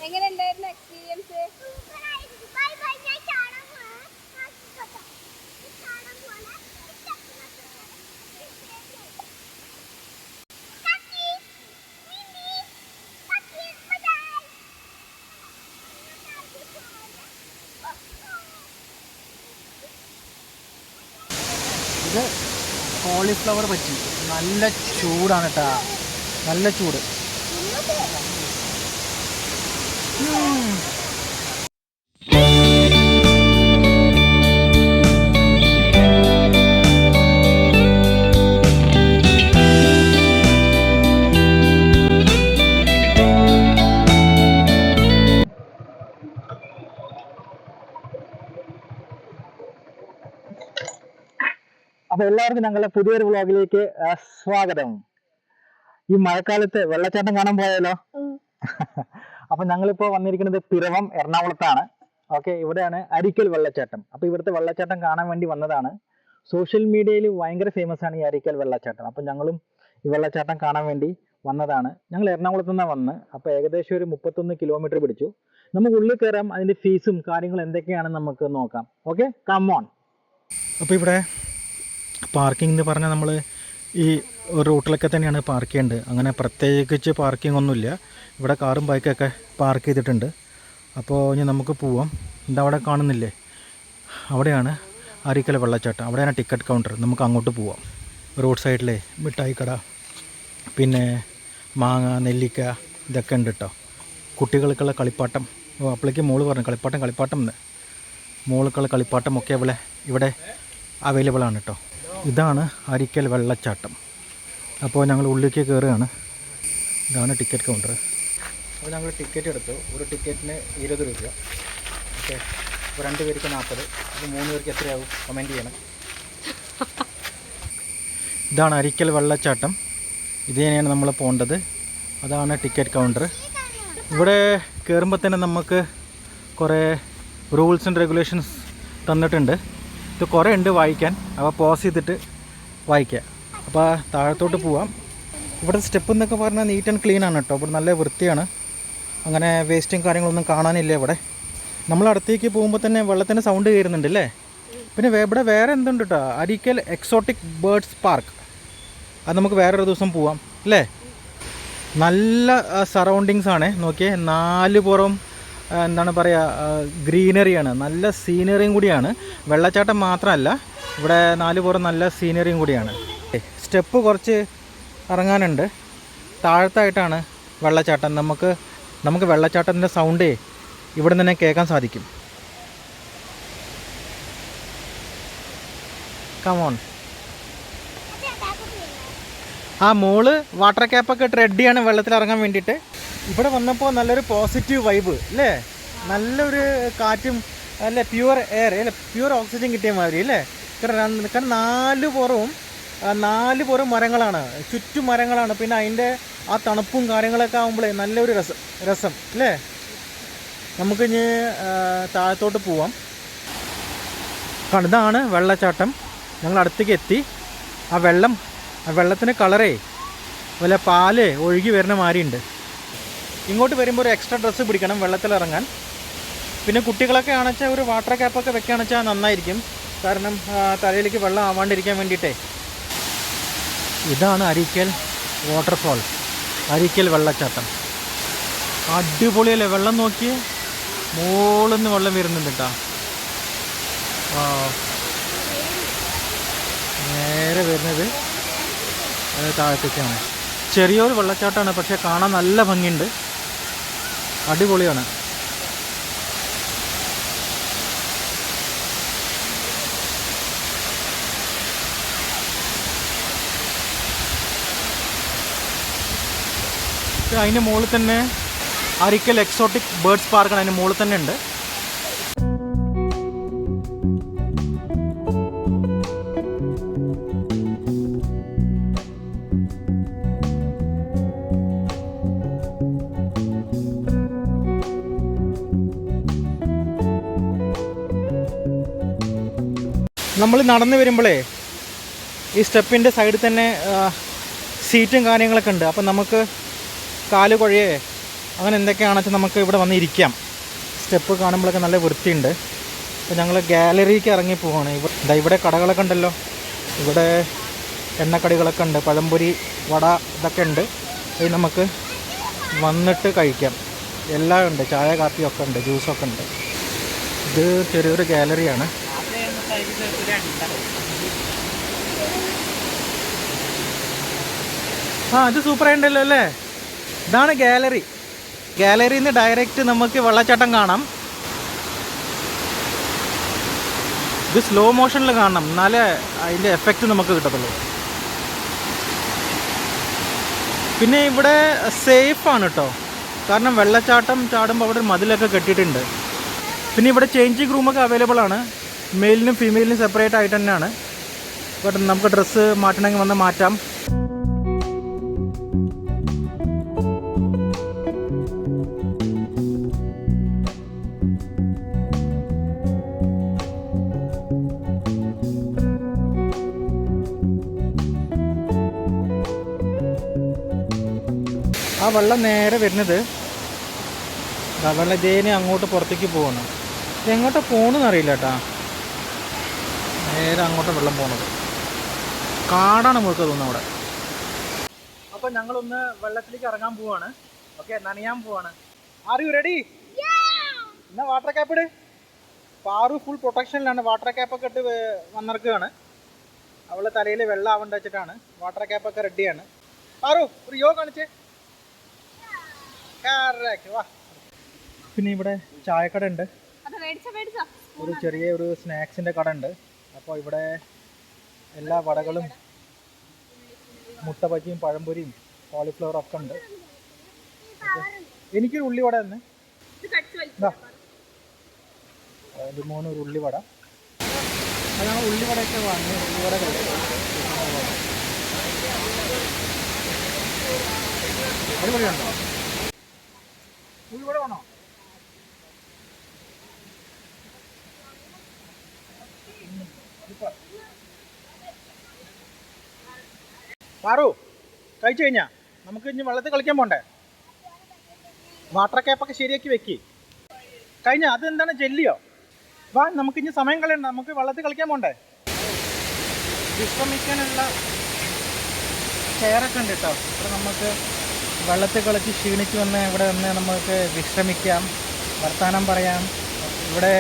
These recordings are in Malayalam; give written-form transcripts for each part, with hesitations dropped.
എങ്ങനെ ഉണ്ടായിരുന്നു എക്സ്പീരിയൻസ്? ഇത് കോളിഫ്ലവർ പറ്റി നല്ല ചൂടാണ് കേട്ടോ, നല്ല ചൂട്. അപ്പൊ എല്ലാവർക്കും ഞങ്ങളുടെ പുതിയൊരു വ്ളോഗിലേക്ക് സ്വാഗതം. ഈ മഴക്കാലത്ത് വെള്ളച്ചാട്ടം കാണാൻ പോയാലോ? അപ്പൊ ഞങ്ങളിപ്പോ വന്നിരിക്കുന്നത് പിറവം എറണാകുളത്താണ്. ഓക്കെ, ഇവിടെയാണ് അരിക്കൽ വെള്ളച്ചാട്ടം. അപ്പൊ ഇവിടുത്തെ വെള്ളച്ചാട്ടം കാണാൻ വേണ്ടി വന്നതാണ്. സോഷ്യൽ മീഡിയയിൽ ഭയങ്കര ഫേമസ് ആണ് ഈ അരിക്കൽ വെള്ളച്ചാട്ടം. അപ്പൊ ഞങ്ങളും ഈ വെള്ളച്ചാട്ടം കാണാൻ വേണ്ടി വന്നതാണ്. ഞങ്ങൾ എറണാകുളത്ത് നിന്നാണ് വന്ന്. അപ്പൊ ഏകദേശം ഒരു 31 കിലോമീറ്റർ പിടിച്ചു. നമുക്ക് ഉള്ളിൽ കയറാം, അതിന്റെ ഫീസും കാര്യങ്ങളും എന്തൊക്കെയാണെന്ന് നമുക്ക് നോക്കാം. Okay, come on. അപ്പൊ ഇവിടെ പാർക്കിംഗ് എന്ന് പറഞ്ഞാൽ നമ്മൾ ഈ റൂട്ടിലൊക്കെ തന്നെയാണ് പാർക്ക് ചെയ്യേണ്ടത്. അങ്ങനെ പ്രത്യേകിച്ച് പാർക്കിംഗ് ഒന്നുമില്ല. ഇവിടെ കാറും ബൈക്കൊക്കെ പാർക്ക് ചെയ്തിട്ടുണ്ട്. അപ്പോൾ ഇനി നമുക്ക് പോവാം. എന്താ അവിടെ കാണുന്നില്ലേ, അവിടെയാണ് അരീക്കൽ വെള്ളച്ചാട്ടം. അവിടെയാണ് ടിക്കറ്റ് കൗണ്ടർ. നമുക്ക് അങ്ങോട്ട് പോവാം. റോഡ് സൈഡിലെ മിഠായി കട, പിന്നെ മാങ്ങ, നെല്ലിക്ക ഇതൊക്കെ ഉണ്ട് കേട്ടോ. കുട്ടികൾക്കുള്ള കളിപ്പാട്ടം. അപ്പോഴേക്ക് മോള് പറഞ്ഞു കളിപ്പാട്ടം എന്ന്. മോൾക്കുള്ള കളിപ്പാട്ടം ഒക്കെ ഇവിടെ അവൈലബിൾ ആണ് കേട്ടോ. ഇതാണ് അരിക്കൽ വെള്ളച്ചാട്ടം. അപ്പോൾ ഞങ്ങൾ ഉള്ളിലേക്ക് കയറുകയാണ്. ഇതാണ് ടിക്കറ്റ് കൗണ്ടർ. അപ്പോൾ ഞങ്ങൾ ടിക്കറ്റ് എടുത്തു. ഒരു ടിക്കറ്റിന് 20 രൂപ. ഓക്കെ, അപ്പോൾ 2 പേർക്ക് 40. അപ്പോൾ 3 പേർക്ക് എത്രയാവും കമൻറ്റ് ചെയ്യണം. ഇതാണ് അരിക്കൽ വെള്ളച്ചാട്ടം. ഇത് തന്നെയാണ് നമ്മൾ പോകേണ്ടത്. അതാണ് ടിക്കറ്റ് കൗണ്ടർ. ഇവിടെ കയറുമ്പോൾ തന്നെ നമുക്ക് കുറേ റൂൾസ് ആൻഡ് റെഗുലേഷൻസ് തന്നിട്ടുണ്ട്. ഇത് കുറേ ഉണ്ട് വായിക്കാൻ. അപ്പോൾ പോസ് ചെയ്തിട്ട് വായിക്കാം. അപ്പോൾ താഴത്തോട്ട് പോവാം. ഇവിടെ സ്റ്റെപ്പ് എന്നൊക്കെ പറഞ്ഞാൽ നീറ്റ് ആൻഡ് ക്ലീൻ ആണ് കേട്ടോ. ഇവിടെ നല്ല വൃത്തിയാണ്. അങ്ങനെ വേസ്റ്റും കാര്യങ്ങളൊന്നും കാണാനില്ല ഇവിടെ. നമ്മൾ അടുത്തേക്ക് പോകുമ്പോൾ തന്നെ വെള്ളത്തിൻ്റെ സൗണ്ട് കയറുന്നുണ്ട് അല്ലേ. പിന്നെ ഇവിടെ വേറെ എന്തുണ്ട് കേട്ടോ, അരീക്കൽ എക്സോട്ടിക് ബേർഡ്സ് പാർക്ക്. അത് നമുക്ക് വേറൊരു ദിവസം പോവാം അല്ലേ. നല്ല സറൗണ്ടിങ്സ് ആണ്. നോക്കിയേ, 4 പുറം എന്താണ് പറയുക, ഗ്രീനറിയാണ്. നല്ല സീനറിയും കൂടിയാണ്. വെള്ളച്ചാട്ടം മാത്രമല്ല, ഇവിടെ 4 പുറം നല്ല സീനറിയും കൂടിയാണ്. സ്റ്റെപ്പ് കുറച്ച് ഇറങ്ങാനുണ്ട്. താഴത്തായിട്ടാണ് വെള്ളച്ചാട്ടം. നമുക്ക് വെള്ളച്ചാട്ടത്തിൻ്റെ സൗണ്ടേ ഇവിടെ നിന്ന് കേൾക്കാൻ സാധിക്കും. കമോൺ. ആ മോള് വാട്ടർ ക്യാപ്പൊക്കെ ഇട്ട് റെഡിയാണ് വെള്ളത്തിൽ ഇറങ്ങാൻ വേണ്ടിയിട്ട്. ഇവിടെ വന്നപ്പോൾ നല്ലൊരു പോസിറ്റീവ് വൈബ് അല്ലേ. നല്ലൊരു കാറ്റും അല്ലേ, പ്യുവർ എയർ അല്ലേ, പ്യുവർ ഓക്സിജൻ കിട്ടിയ മാതിരി അല്ലേ. കാരണം 4 പുറം മരങ്ങളാണ്, ചുറ്റും മരങ്ങളാണ്. പിന്നെ അതിൻ്റെ ആ തണുപ്പും കാര്യങ്ങളൊക്കെ ആകുമ്പോഴേ നല്ലൊരു രസം അല്ലേ. നമുക്കിനി താഴത്തോട്ട് പോവാം. ഇതാണ് വെള്ളച്ചാട്ടം. ഞങ്ങൾ അടുത്തേക്ക് എത്തി. ആ വെള്ളത്തിൻ്റെ കളറേ വല്ല പാല് ഒഴുകി വരുന്ന മാതിരിയുണ്ട്. ഇങ്ങോട്ട് വരുമ്പോൾ ഒരു എക്സ്ട്രാ ഡ്രസ്സ് പിടിക്കണം വെള്ളത്തിലിറങ്ങാൻ. പിന്നെ കുട്ടികളൊക്കെ ആണെച്ചാൽ ഒരു വാട്ടർ ക്യാപ്പൊക്കെ വെക്കുകയാണെന്ന് വെച്ചാൽ നന്നായിരിക്കും. കാരണം തലയിലേക്ക് വെള്ളം ആവാണ്ടിരിക്കാൻ വേണ്ടിയിട്ടേ. ഇതാണ് അരീക്കൽ വാട്ടർഫാൾ, അരീക്കൽ വെള്ളച്ചാട്ടം. അടിപൊളിയല്ലേ. വെള്ളം നോക്കി മുകളിൽ നിന്ന് വെള്ളം വരുന്നുണ്ട് കേട്ടോ. നേരെ വരുന്നത് താഴത്തേക്കാണ്. ചെറിയൊരു വെള്ളച്ചാട്ടമാണ്, പക്ഷേ കാണാൻ നല്ല ഭംഗിയുണ്ട്. അടിപൊളിയാണ്. അതിൻ്റെ മുകളിൽ തന്നെ അരിക്കൽ എക്സോട്ടിക് ബേർഡ്സ് പാർക്കാണ്. അതിൻ്റെ മുകളിൽ തന്നെ ഉണ്ട്. നമ്മൾ നടന്നു വരുമ്പോഴേ ഈ സ്റ്റെപ്പിൻ്റെ സൈഡിൽ തന്നെ സീറ്റും കാര്യങ്ങളൊക്കെ ഉണ്ട്. അപ്പം നമുക്ക് കാല് കുഴയേ അങ്ങനെ എന്തൊക്കെയാണെന്ന് വെച്ചാൽ നമുക്ക് ഇവിടെ വന്ന് ഇരിക്കാം. സ്റ്റെപ്പ് കാണുമ്പോഴൊക്കെ നല്ല വൃത്തിയുണ്ട്. അപ്പോൾ ഞങ്ങൾ ഗാലറിക്ക് ഇറങ്ങി പോവാണ്. ഇവിടെ കടകളൊക്കെ ഉണ്ടല്ലോ. ഇവിടെ എണ്ണക്കടികളൊക്കെ ഉണ്ട്, പഴംപൊരി, വട ഇതൊക്കെ ഉണ്ട്. ഇത് നമുക്ക് വന്നിട്ട് കഴിക്കാം. എല്ലാം ഉണ്ട്, ചായ കാപ്പിയൊക്കെ ഉണ്ട്, ജ്യൂസൊക്കെ ഉണ്ട്. ഇത് ചെറിയൊരു ഗാലറിയാണ്. ഇത് സൂപ്പറായിട്ടുണ്ടല്ലോ അല്ലേ. ഇതാണ് ഗാലറി. ഗാലറിയിൽ നിന്ന് ഡയറക്റ്റ് നമുക്ക് വെള്ളച്ചാട്ടം കാണാം. ഇത് സ്ലോ മോഷനിൽ കാണണം, എന്നാലേ അതിൻ്റെ എഫക്റ്റ് നമുക്ക് കിട്ടത്തുള്ളൂ. പിന്നെ ഇവിടെ സേഫാണ് കേട്ടോ, കാരണം വെള്ളച്ചാട്ടം ചാടുമ്പോൾ അവിടെ മതിലൊക്കെ കെട്ടിയിട്ടുണ്ട്. പിന്നെ ഇവിടെ ചേഞ്ചിങ് റൂമൊക്കെ അവൈലബിൾ ആണ്. മെയിലിനും ഫീമെയിലിനും സെപ്പറേറ്റ് ആയിട്ട് തന്നെയാണ്. ബട്ട് നമുക്ക് ഡ്രസ്സ് മാറ്റണമെങ്കിൽ വന്ന് മാറ്റാം. ആ വെള്ളം നേരെ വരുന്നത് വെള്ളം ഇതേനെ അങ്ങോട്ട് പുറത്തേക്ക് പോകണം. എങ്ങോട്ടാണ് പോകണമെന്ന് അറിയില്ല കേട്ടാ. നേരെ അങ്ങോട്ട് വെള്ളം പോകുന്നത്. കാടാണ് മുഴുക്ക തോന്നുന്നത് അവിടെ. അപ്പോൾ ഞങ്ങളൊന്ന് വെള്ളത്തിലേക്ക് ഇറങ്ങാൻ പോവാണ്. ഓക്കെ, നനയാൻ പോവാണ്. Are you ready? എന്നാ വാട്ടർ ക്യാപ്പ് ഇട്. പാറു ഫുൾ പ്രൊട്ടക്ഷനിലാണ്. വാട്ടർ ക്യാപ്പൊക്കെ ഇട്ട് വന്നിറക്കുകയാണ്. അവളെ തലയിൽ വെള്ളം ആവേണ്ട വെച്ചിട്ടാണ്. വാട്ടർ ക്യാപ്പൊക്കെ റെഡിയാണ്. പാറു ഒരു യോ കാണിച്ചേ. വാ. പിന്നെ ഇവിടെ ചായക്കട ഉണ്ട്, ഒരു ചെറിയ ഒരു സ്നാക്സിൻ്റെ കട ഉണ്ട്. അപ്പോൾ ഇവിടെ എല്ലാ വടകളും മുട്ട ബജിയും പഴംപൊരിയും കോളിഫ്ലവർ ഒക്കെ ഉണ്ട്. എനിക്കൊരു ഉള്ളിവട തന്നെ. ലിമോന് ഒരു ഉള്ളിവട. അതാണ് ഉള്ളിവടയൊക്കെ വാങ്ങി. ഉള്ളിവട അടിപൊളിയുണ്ടോ? ഉള്ളിവട വേണോ? പാറു കഴിച്ചു കഴിഞ്ഞാ നമുക്ക് ഇനി വെള്ളത്തിൽ കളിക്കാൻ പോണ്ടേ? വാട്ടർ ക്യാപ്പൊക്കെ ശരിയാക്കി വെക്കി കഴിഞ്ഞ. അതെന്താണ്, ജെല്ലിയോ? വാ, നമുക്ക് ഇനി സമയം കളയണ്ട, നമുക്ക് വെള്ളത്തിൽ കളിക്കാൻ പോണ്ടേ? വിശ്രമിക്കാനുള്ള ചെയറൊക്കെ ഉണ്ട് കേട്ടോ. ഇവിടെ നമുക്ക് വെള്ളത്തിൽ കളിച്ച് ക്ഷീണിച്ച് വന്ന് ഇവിടെ വന്ന് നമുക്ക് വിശ്രമിക്കാം, വർത്തമാനം പറയാം. ഇവിടെ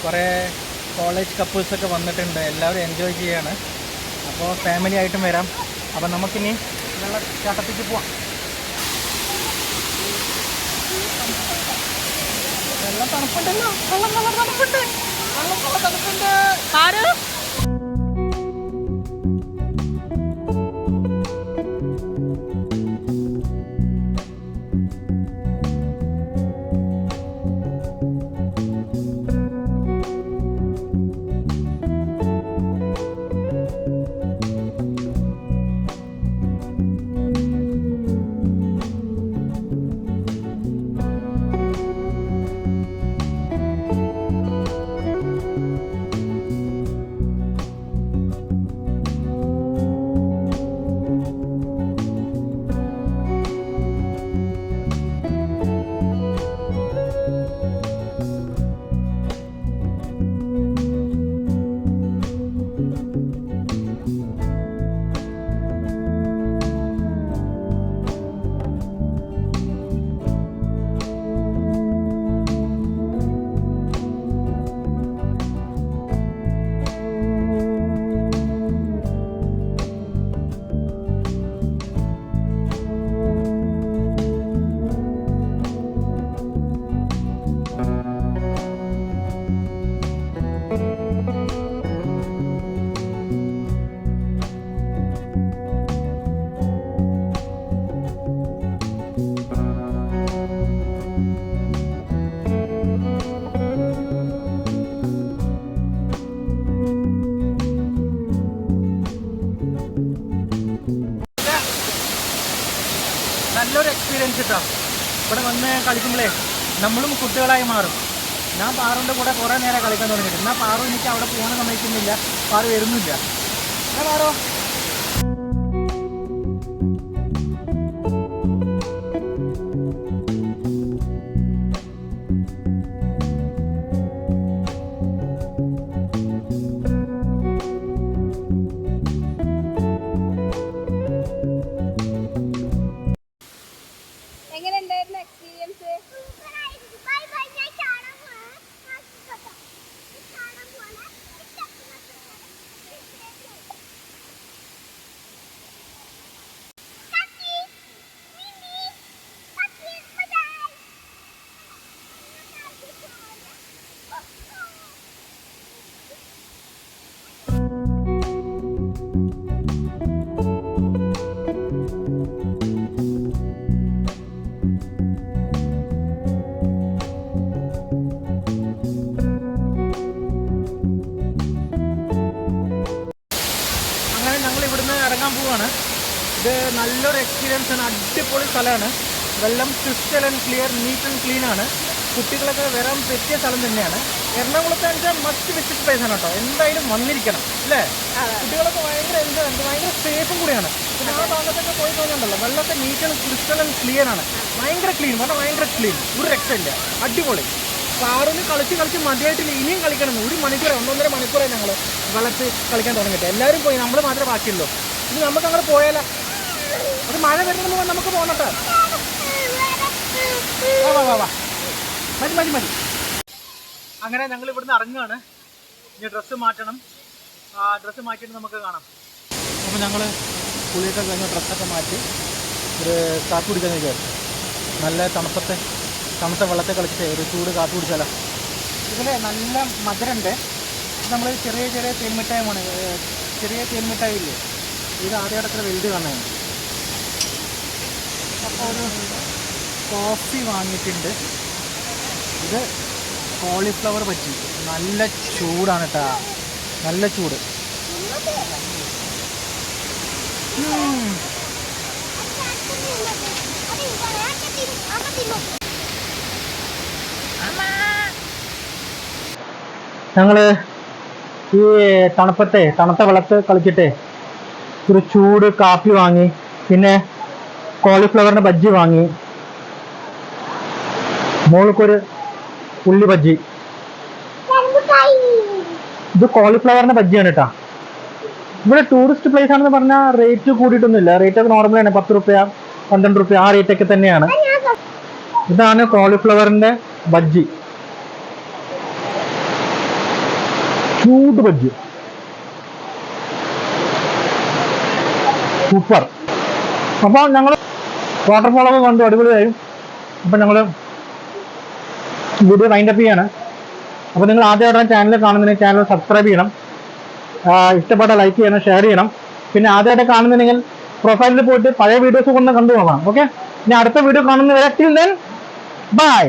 കുറേ കോളേജ് കപ്പിൾസൊക്കെ വന്നിട്ടുണ്ട്, എല്ലാവരും എൻജോയ് ചെയ്യാണ്. അപ്പോൾ ഫാമിലി ആയിട്ടും വരാം. അപ്പം നമുക്കിനി വെള്ളച്ചാട്ടത്തേക്ക് പോവാം. വെള്ളം തണുപ്പുണ്ടല്ലോ, വെള്ളം തണുപ്പുണ്ട്, വെള്ളം തണുപ്പുണ്ട്. നല്ലൊരു എക്സ്പീരിയൻസ് കിട്ടാം. ഇവിടെ വന്ന് കളിക്കുമ്പോഴേ നമ്മളും കുട്ടികളായി മാറും. ഞാൻ പാറുവിൻ്റെ കൂടെ കുറേ നേരം കളിക്കാൻ തുടങ്ങിയിട്ട്, എന്നാൽ പാറു എനിക്ക് അവിടെ പോകാൻ സമ്മതിക്കുന്നില്ല, പാറു വരുന്നില്ല. എന്നാ പാറോ അങ്ങനെ ഞങ്ങൾ ഇവിടുന്ന് ഇറങ്ങാൻ പോവാണ്. ഇത് നല്ലൊരു എക്സ്പീരിയൻസ് ആണ്. അടിപൊളി സ്ഥലമാണ്. വെള്ളം crystal and clear, neat and clean ആണ്. കുട്ടികളൊക്കെ വരാൻ പറ്റിയ സ്ഥലം തന്നെയാണ്. എറണാകുളത്തെ വെച്ചാൽ മസ്റ്റ് വിസിറ്റ് പ്ലേസ് ആണ് കേട്ടോ. എന്തായാലും വന്നിരിക്കണം അല്ലേ? കുട്ടികളൊക്കെ ഭയങ്കര എൻജോയ് ഉണ്ട്, ഭയങ്കര സേഫും കൂടിയാണ്. പിന്നെ ആ ഭാഗത്തൊക്കെ പോയി തോന്നുന്നുണ്ടല്ലോ, വെള്ളമൊക്കെ neat and crystal and clear ആണ്. ഭയങ്കര ക്ലീൻ, പറഞ്ഞാൽ ഭയങ്കര ക്ലീൻ, ഒരു രക്ഷയില്ല, അടിപൊളി. കാറിന് കളിച്ച് മതിയായിട്ടില്ല, ഇനിയും കളിക്കണം. 1 മണിക്കൂർ 1.5 മണിക്കൂറായി ഞങ്ങൾ വെള്ളത്തിൽ കളിക്കാൻ തുടങ്ങിയിട്ട്. എല്ലാവരും പോയി, നമ്മൾ മാത്രമേ ബാക്കിയുള്ളൂ. ഇനി നമുക്ക് അങ്ങനെ പോയാലോ? ഒരു മഴ വരുന്നത് നമുക്ക് പോകണട്ടോ. വാ മതി. അങ്ങനെ ഞങ്ങൾ ഇവിടുന്ന് ഇറങ്ങുകയാണ്. ഇനി ഡ്രസ്സ് മാറ്റണം. ഡ്രസ്സ് മാറ്റിയിട്ട് നമുക്ക് കാണാം. അപ്പോൾ ഞങ്ങൾ കുളിയൊക്കെ കഴിഞ്ഞ് ഡ്രസ്സൊക്കെ മാറ്റി ഒരു കാപ്പി കുടിക്കാൻ വിചാരിച്ചു. നല്ല തണുത്ത വെള്ളത്തെ കളിച്ചിട്ട് ഒരു ചൂട് കാപ്പി കുടിച്ചാലോ. ഇതിൽ നല്ല മധുരമുണ്ട്. നമ്മൾ ചെറിയ തേൻമിഠായിമാണ്. ചെറിയ തേൻമിഠായി ഇല്ലേ, ഇത് ആദ്യമായിട്ട് വലുത് കാണാനാണ്. അപ്പോൾ ഒരു കോഫി വാങ്ങിയിട്ടുണ്ട്. ഇത് കോളിഫ്ലവർ ബജ്ജി. നല്ല ചൂടാണ് കേട്ടോ, നല്ല ചൂട്. ഞങ്ങൾ ഈ തണുത്ത വെള്ളത്ത് കളിച്ചിട്ട് ഒരു ചൂട് കാപ്പി വാങ്ങി, പിന്നെ കോളിഫ്ലവറിൻ്റെ ബജ്ജി വാങ്ങി, മോൾക്കൊരു ഉള്ളി ബജ്ജി. ഇത് കോളിഫ്ലവറിൻ്റെ ബജ്ജിയാണ് കേട്ടോ. ഇവിടെ ടൂറിസ്റ്റ് പ്ലേസ് ആണെന്ന് പറഞ്ഞാൽ റേറ്റ് കൂടിയിട്ടൊന്നുമില്ല. റേറ്റൊക്കെ നോർമലാണ്, 10 രൂപ 12 രൂപ ആ റേറ്റൊക്കെ തന്നെയാണ്. ഇതാണ് കോളിഫ്ലവറിൻ്റെ ബജ്ജി, ചൂട് ബജ്ജി, സൂപ്പർ. അപ്പോൾ ഞങ്ങൾ വാട്ടർഫോളൊക്കെ കണ്ടു, അടിപൊളിയായും. അപ്പം ഞങ്ങൾ വീഡിയോ വൈൻഡപ്പ് ചെയ്യാണ്. അപ്പോൾ നിങ്ങൾ ആദ്യമായിട്ടാണ് ചാനൽ കാണുന്നതിന് ചാനൽ സബ്സ്ക്രൈബ് ചെയ്യണം, ഇഷ്ടപ്പെട്ട ലൈക്ക് ചെയ്യണം, ഷെയർ ചെയ്യണം. പിന്നെ ആദ്യമായിട്ട് കാണുന്നുണ്ടെങ്കിൽ പ്രൊഫൈലിൽ പോയിട്ട് പഴയ വീഡിയോസ് കൊണ്ട് കണ്ടു പോകാം. ഓക്കെ, ഇനി അടുത്ത വീഡിയോ കാണുന്നവരെ ടിൽ ദെൻ ബൈ.